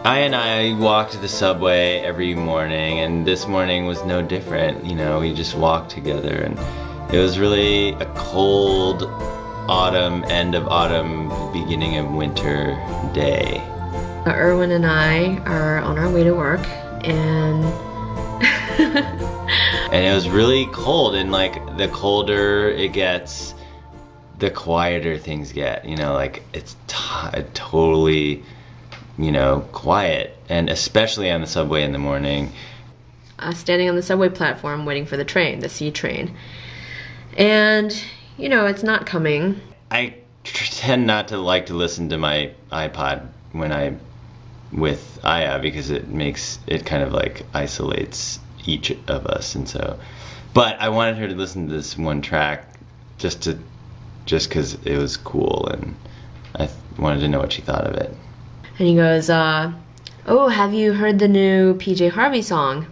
I walk to the subway every morning, and this morning was no different. You know, we just walked together, and it was really a cold autumn, end of autumn, beginning of winter day. Erwin and I are on our way to work, and and it was really cold, and like the colder it gets, the quieter things get, you know, like it's totally, you know, quiet, and especially on the subway in the morning. Standing on the subway platform waiting for the train, the C train, and you know, it's not coming. I tend not to like to listen to my iPod when I'm with Aya, because it makes it kind of like isolates each of us, and so, but I wanted her to listen to this one track just because it was cool, and I wanted to know what she thought of it. And he goes, oh, have you heard the new PJ Harvey song?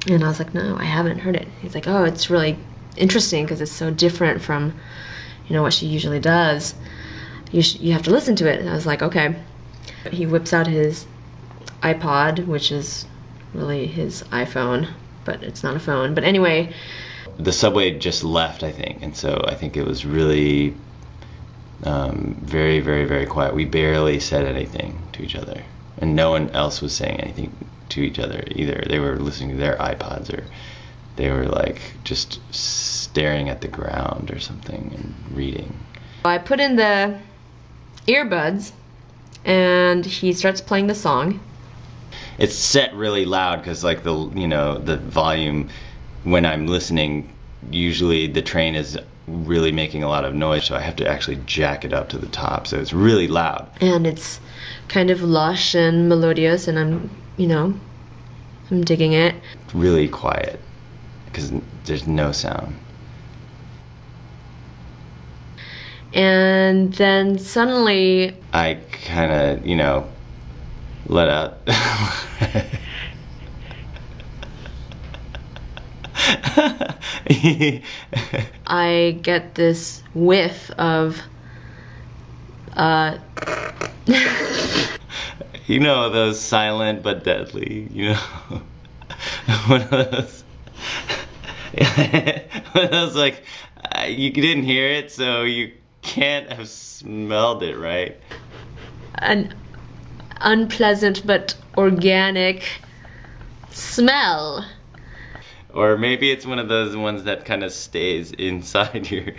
And I was like, no, I haven't heard it. He's like, oh, it's really interesting because it's so different from, you know, what she usually does. You have to listen to it. And I was like, okay. He whips out his iPod, which is really his iPhone, but it's not a phone. But anyway. The subway just left, I think, and so I think it was really very, very, very quiet. We barely said anything to each other, and no one else was saying anything to each other either. They were listening to their iPods, or they were like just staring at the ground or something and reading. I put in the earbuds, and he starts playing the song. It's set really loud because, like, the volume when I'm listening, usually the train is really making a lot of noise, so I have to actually jack it up to the top, so it's really loud. And it's kind of lush and melodious, and I'm digging it. Really quiet because there's no sound. And then suddenly I kind of, let out. I get this whiff of you know, those silent but deadly, one of those one of those, like, you didn't hear it, so you can't have smelled it, right? An unpleasant but organic smell. Or maybe it's one of those ones that kind of stays inside your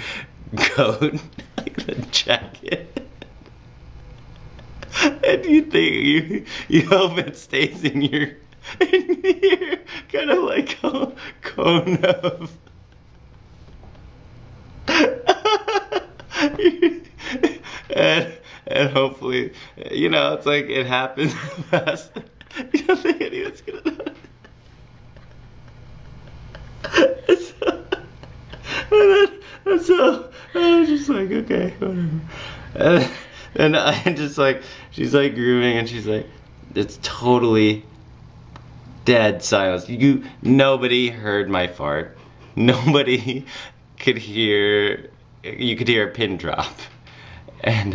coat, like the jacket. And you think you hope it stays in your kind of like cone of. and hopefully, it's like it happens fast. You don't think anyone's gonna know. So I was just like, okay, whatever. And I just like, she's like grooving, and she's like, it's totally dead silence. Nobody heard my fart. Nobody could hear. You could hear a pin drop, and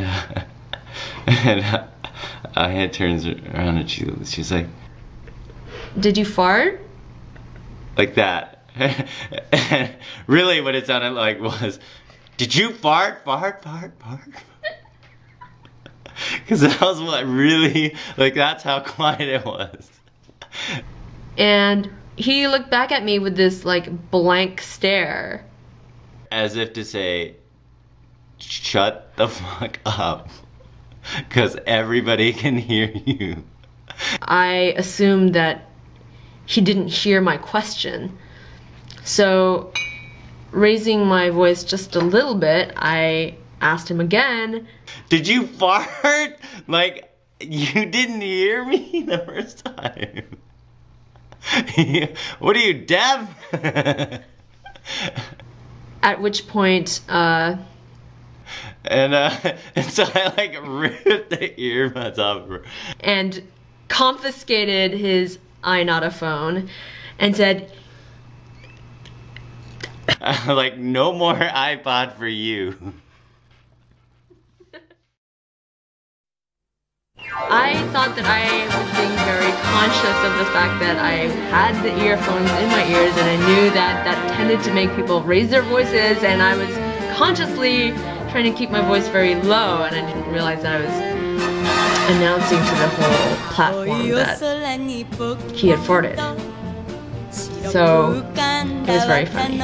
Aya turns around and she's like, did you fart? Like that. And really what it sounded like was, did you fart? Because that was what really, like, that's how quiet it was. And he looked back at me with this, like, blank stare. As if to say, shut the fuck up. Because everybody can hear you. I assumed that he didn't hear my question. So, raising my voice just a little bit, I asked him again, did you fart? Like, you didn't hear me the first time. What are you, deaf? At which point, and so I like ripped the earbuds off her. And confiscated his iNotaphone and said, like, no more iPod for you. I thought that I was being very conscious of the fact that I had the earphones in my ears, and I knew that that tended to make people raise their voices, and I was consciously trying to keep my voice very low, and I didn't realize that I was announcing to the whole platform that he had farted. So it was very funny.